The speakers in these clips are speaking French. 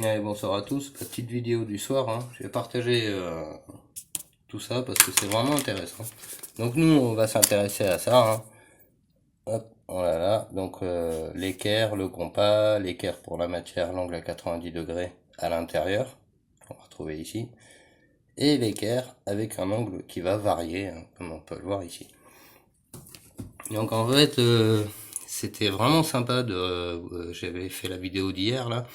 Allez, bonsoir à tous, petite vidéo du soir, hein. Je vais partager tout ça parce que c'est vraiment intéressant. Donc nous on va s'intéresser à ça, hein. Hop, voilà, donc l'équerre, le compas, l'équerre pour la matière, l'angle à 90 degrés à l'intérieur, on va retrouver ici, et l'équerre avec un angle qui va varier, hein, comme on peut le voir ici. Donc en fait, c'était vraiment sympa j'avais fait la vidéo d'hier là,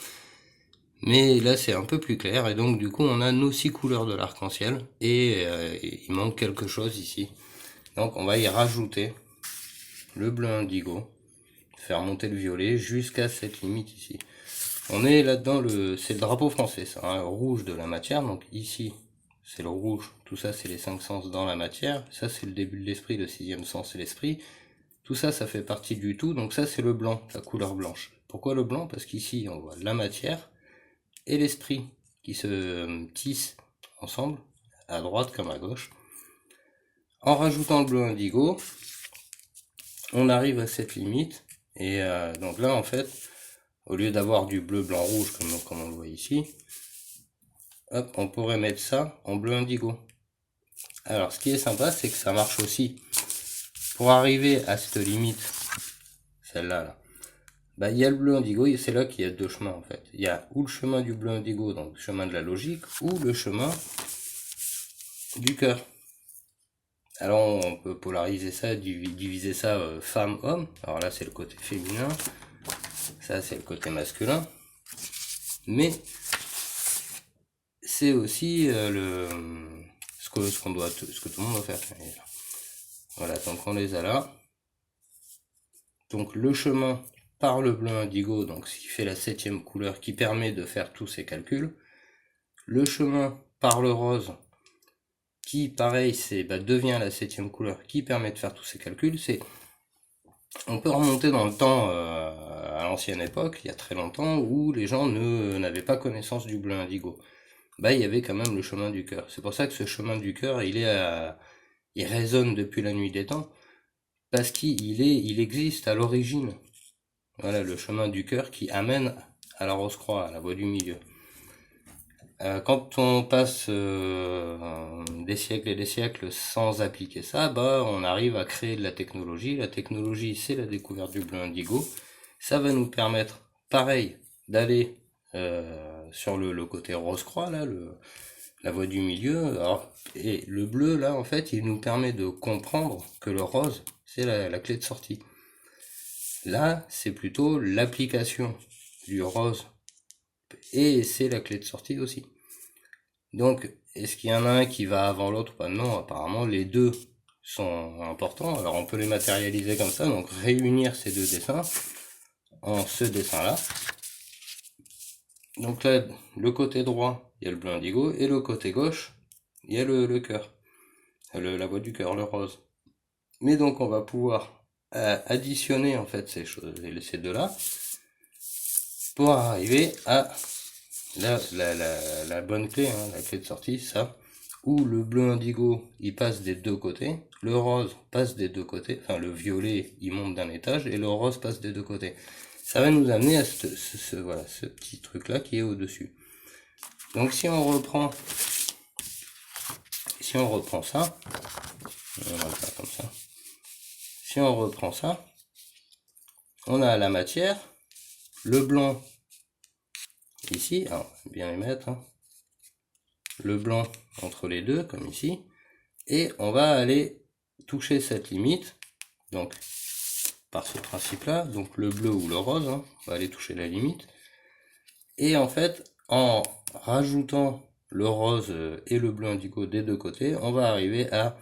mais là c'est un peu plus clair et donc du coup on a nos 6 couleurs de l'arc-en-ciel et il manque quelque chose ici. Donc on va y rajouter le bleu indigo, faire monter le violet jusqu'à cette limite ici. On est là-dedans, c'est le drapeau français, ça, hein, rouge de la matière, donc ici c'est le rouge, tout ça c'est les 5 sens dans la matière, ça c'est le début de l'esprit, le 6e sens c'est l'esprit, tout ça ça fait partie du tout, donc ça c'est le blanc, la couleur blanche. Pourquoi le blanc? Parce qu'ici on voit la matière et l'esprit qui se tissent ensemble, à droite comme à gauche. En rajoutant le bleu indigo, on arrive à cette limite, et donc là en fait, au lieu d'avoir du bleu, blanc, rouge comme on le voit ici, hop, on pourrait mettre ça en bleu indigo. Alors ce qui est sympa, c'est que ça marche aussi. Pour arriver à cette limite, celle-là, là, bah, il y a le bleu indigo, c'est là qu'il y a deux chemins en fait. Il y a ou le chemin du bleu indigo, donc le chemin de la logique, ou le chemin du cœur. Alors on peut polariser ça, diviser ça femme-homme. Alors là c'est le côté féminin, ça c'est le côté masculin. Mais c'est aussi ce que tout le monde doit faire. Voilà, donc on les a là. Donc le chemin par le bleu indigo, donc ce qui fait la 7e couleur, qui permet de faire tous ces calculs. Le chemin par le rose, qui pareil devient la 7e couleur, qui permet de faire tous ces calculs. On peut remonter dans le temps à l'ancienne époque, il y a très longtemps, où les gens n'avaient pas connaissance du bleu indigo. Il y avait quand même le chemin du cœur. C'est pour ça que ce chemin du cœur, il résonne depuis la nuit des temps, parce il existe à l'origine. Voilà, le chemin du cœur qui amène à la rose-croix, à la voie du milieu. Quand on passe des siècles et des siècles sans appliquer ça, on arrive à créer de la technologie. La technologie, c'est la découverte du bleu indigo. Ça va nous permettre, pareil, d'aller sur le côté rose-croix, là, la voie du milieu. Alors, et le bleu, là, en fait, il nous permet de comprendre que le rose, c'est la clé de sortie. Là, c'est plutôt l'application du rose et c'est la clé de sortie aussi. Donc, est-ce qu'il y en a un qui va avant l'autre? Non, apparemment les deux sont importants. Alors on peut les matérialiser comme ça, donc réunir ces deux dessins en ce dessin-là. Donc là, le côté droit, il y a le bleu indigo, et le côté gauche, il y a le cœur, la voie du cœur, le rose. Mais donc on va pouvoir additionner en fait ces deux-là pour arriver à la bonne clé, hein, la clé de sortie, ça, où le bleu indigo il passe des deux côtés, le rose passe des deux côtés, enfin le violet il monte d'un étage et le rose passe des deux côtés. Ça va nous amener à ce petit truc là qui est au dessus. Donc si on reprend ça, on va le faire comme ça. Si on reprend ça, on a la matière, le blanc ici, alors bien les mettre, hein, le blanc entre les deux comme ici, et on va aller toucher cette limite, donc par ce principe là, donc le bleu ou le rose, hein, on va aller toucher la limite, et en fait en rajoutant le rose et le bleu indigo des deux côtés, on va arriver à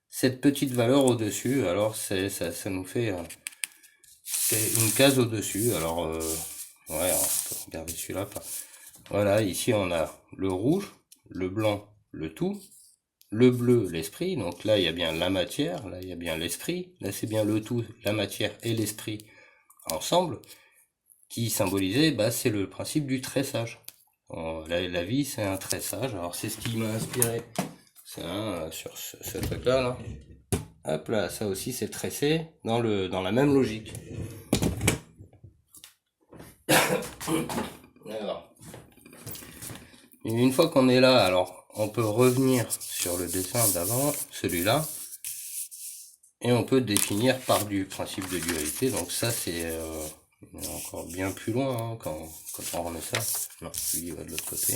cette petite valeur au dessus. Alors ça nous fait une case au dessus. Alors ouais, on peut regarder celui-là. Voilà, ici on a le rouge, le blanc, le tout, le bleu, l'esprit. Donc là il y a bien la matière, là il y a bien l'esprit, là c'est bien le tout, la matière et l'esprit ensemble, qui symbolisait, c'est le principe du tressage. La vie c'est un tressage. Alors c'est ce qui m'a inspiré, c'est sur ce truc là. Hop là, ça aussi c'est tressé dans la même logique. Alors, Et une fois qu'on est là, alors on peut revenir sur le dessin d'avant, celui-là, et on peut définir par du principe de dualité. Donc ça c'est encore bien plus loin hein, quand on remet ça. Non, lui il va de l'autre côté.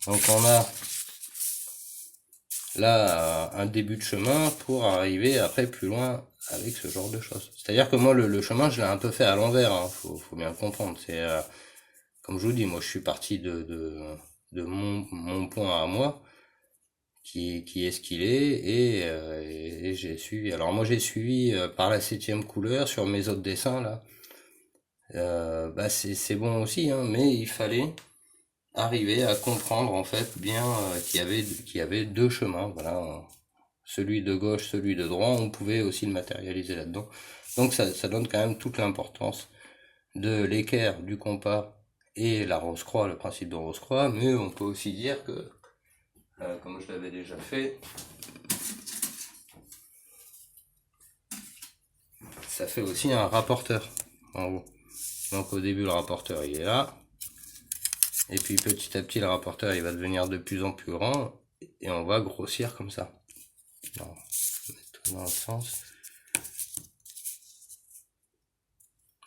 Donc on a là un début de chemin pour arriver après plus loin avec ce genre de choses. C'est-à-dire que moi le chemin je l'ai un peu fait à l'envers, hein, faut bien comprendre. C'est comme je vous dis, moi je suis parti de mon point à moi, qui est ce qu'il est, et j'ai suivi. Alors moi j'ai suivi par la 7e couleur sur mes autres dessins là. Bah c'est bon aussi, hein, mais il fallait arriver à comprendre en fait bien qu'il y avait deux chemins, voilà, celui de gauche, celui de droit, on pouvait aussi le matérialiser là-dedans. Donc ça donne quand même toute l'importance de l'équerre, du compas et la rose-croix, le principe de rose-croix, mais on peut aussi dire que, comme je l'avais déjà fait, ça fait aussi un rapporteur en haut. Donc au début le rapporteur il est là, et puis petit à petit le rapporteur il va devenir de plus en plus grand, et on va grossir comme ça. Alors, mettre dans le sens.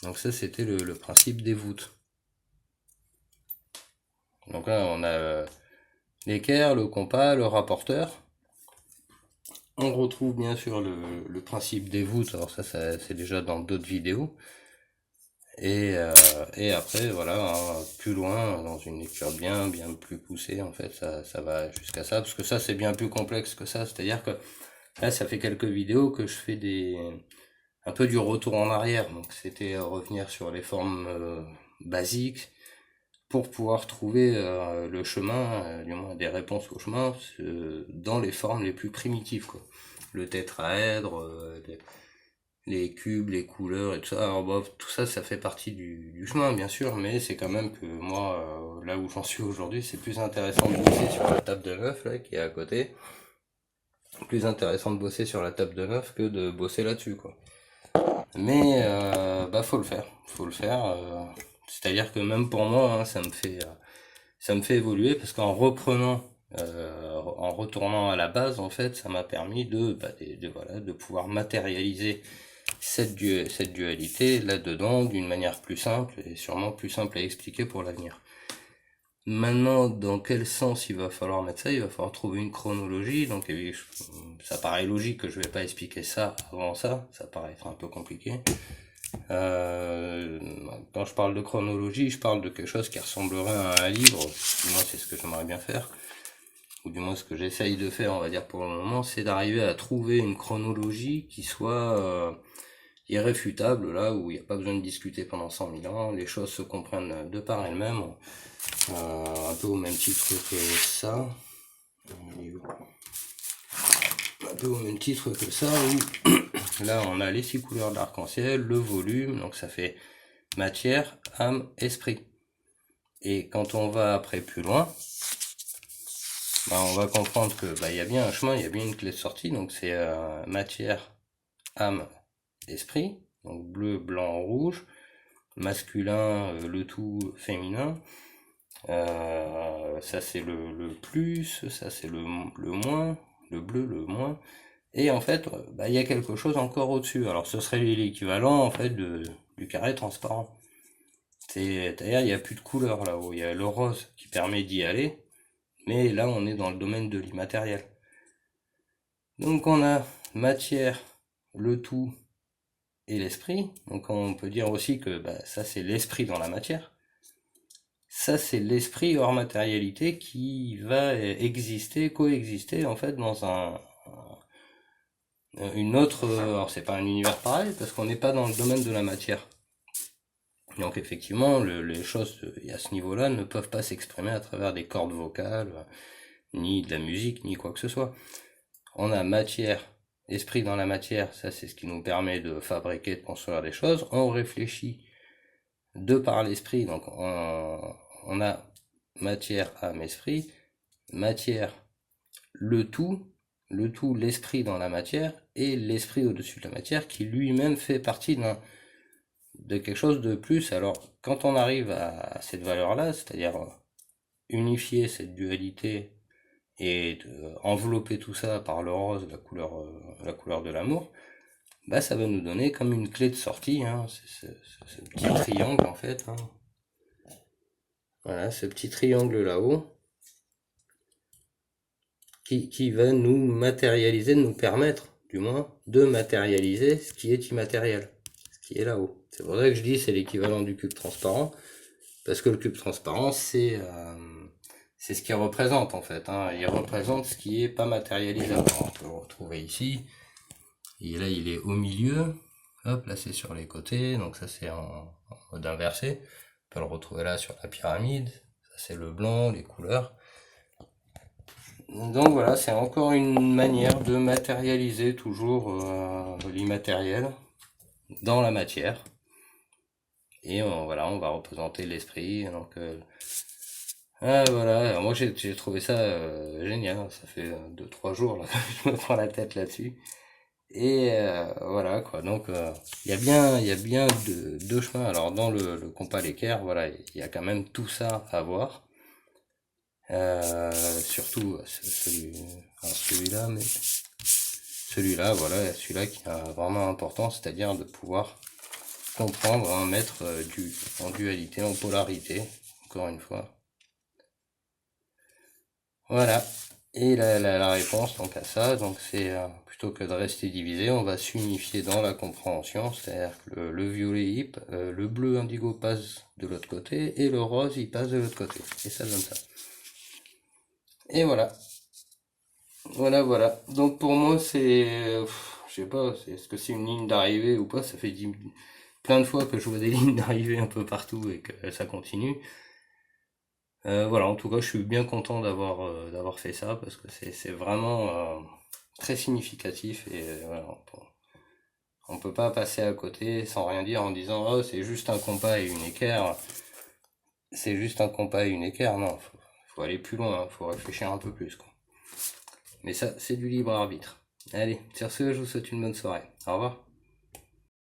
Donc ça c'était le principe des voûtes. Donc là on a l'équerre, le compas, le rapporteur. On retrouve bien sûr le principe des voûtes, alors ça c'est déjà dans d'autres vidéos. Et après voilà, hein, plus loin, dans une lecture bien plus poussée, en fait, ça va jusqu'à ça, parce que ça c'est bien plus complexe que ça, c'est-à-dire que là ça fait quelques vidéos que je fais un peu du retour en arrière, donc c'était revenir sur les formes basiques, pour pouvoir trouver le chemin, du moins des réponses au chemin, dans les formes les plus primitives, quoi. Le tétraèdre, les cubes, les couleurs et tout ça. Alors bon, tout ça, ça fait partie du chemin, bien sûr, mais c'est quand même que moi, là où j'en suis aujourd'hui, c'est plus intéressant de bosser sur la table de 9, là, qui est à côté. Plus intéressant de bosser sur la table de 9 que de bosser là-dessus, quoi. Mais, bah, faut le faire. Faut le faire. C'est-à-dire que même pour moi, hein, ça me fait évoluer parce qu'en reprenant, en retournant à la base, en fait, ça m'a permis voilà, de pouvoir matérialiser cette dualité là-dedans d'une manière plus simple et sûrement plus simple à expliquer pour l'avenir. Maintenant, dans quel sens il va falloir mettre ça? Il va falloir trouver une chronologie. Donc, ça paraît logique que je vais pas expliquer ça avant ça. Ça paraît être un peu compliqué. Quand je parle de chronologie, je parle de quelque chose qui ressemblerait à un livre. Du moins, c'est ce que j'aimerais bien faire. Ou du moins, ce que j'essaye de faire, on va dire pour le moment, c'est d'arriver à trouver une chronologie qui soit irréfutable, là où il n'y a pas besoin de discuter pendant 100 000 ans. Les choses se comprennent de par elles-mêmes. Un peu au même titre que ça. Un peu au même titre que ça, où là on a les 6 couleurs d'arc-en-ciel, le volume, donc ça fait matière, âme, esprit. Et quand on va après plus loin, bah, on va comprendre que bah, y a bien un chemin, il y a bien une clé de sortie, donc c'est matière, âme, esprit, donc bleu, blanc, rouge, masculin, le tout féminin. Ça c'est le plus, ça c'est le moins, le bleu, le moins. Et en fait, bah, il y a quelque chose encore au-dessus. Alors ce serait l'équivalent en fait du carré transparent. C'est-à-dire il n'y a plus de couleur là-haut. Il y a le rose qui permet d'y aller, mais là on est dans le domaine de l'immatériel. Donc on a matière, le tout et l'esprit. Donc on peut dire aussi que bah, ça c'est l'esprit dans la matière. Ça c'est l'esprit hors matérialité qui va exister, coexister en fait dans une autre, alors c'est pas un univers pareil parce qu'on n'est pas dans le domaine de la matière. Donc effectivement, les choses à ce niveau-là ne peuvent pas s'exprimer à travers des cordes vocales, ni de la musique, ni quoi que ce soit. On a matière, esprit dans la matière, ça c'est ce qui nous permet de fabriquer, de construire des choses. On réfléchit de par l'esprit, donc on a matière, âme, esprit, matière, le tout, l'esprit dans la matière, et l'esprit au-dessus de la matière qui lui-même fait partie de quelque chose de plus. Alors quand on arrive à cette valeur là, c'est-à-dire unifier cette dualité et envelopper tout ça par le rose, la couleur de l'amour, bah ça va nous donner comme une clé de sortie, hein, c'est ce petit triangle en fait, hein. Voilà, ce petit triangle là-haut, qui va nous matérialiser, nous permettre, du moins, de matérialiser ce qui est immatériel, ce qui est là-haut. C'est pour ça que je dis c'est l'équivalent du cube transparent, parce que le cube transparent, c'est ce qu'il représente en fait, hein. Il représente ce qui est pas matérialisable. On peut le retrouver ici, et là il est au milieu, hop, là c'est sur les côtés, donc ça c'est en mode inversé. On peut le retrouver là sur la pyramide, ça c'est le blanc, les couleurs. Donc voilà, c'est encore une manière de matérialiser toujours l'immatériel dans la matière. Et voilà, on va représenter l'esprit. Donc voilà, alors moi j'ai trouvé ça génial. Ça fait 2-3 jours là, que je me prends la tête là-dessus. Et voilà quoi. Donc il y a bien deux chemins. Alors dans le compas l'équerre, voilà, il y a quand même tout ça à voir. Surtout celui-là, mais celui-là, voilà, celui-là qui est vraiment important, c'est-à-dire de pouvoir comprendre, hein, mettre en dualité, en polarité, encore une fois. Voilà. Et la réponse donc à ça, donc c'est plutôt que de rester divisé, on va s'unifier dans la compréhension, c'est-à-dire que le violet, le bleu indigo passe de l'autre côté et le rose il passe de l'autre côté. Et ça donne ça. Et voilà. Voilà. Donc pour moi c'est, je sais pas, est-ce que c'est une ligne d'arrivée ou pas? Ça fait plein de fois que je vois des lignes d'arrivée un peu partout et que ça continue. Voilà, en tout cas, je suis bien content d'avoir fait ça parce que c'est vraiment très significatif et voilà, on peut pas passer à côté sans rien dire en disant oh c'est juste un compas et une équerre. C'est juste un compas et une équerre, non, faut aller plus loin, hein, faut réfléchir un peu plus quoi. Mais ça, c'est du libre arbitre. Allez, sur ce, je vous souhaite une bonne soirée. Au revoir.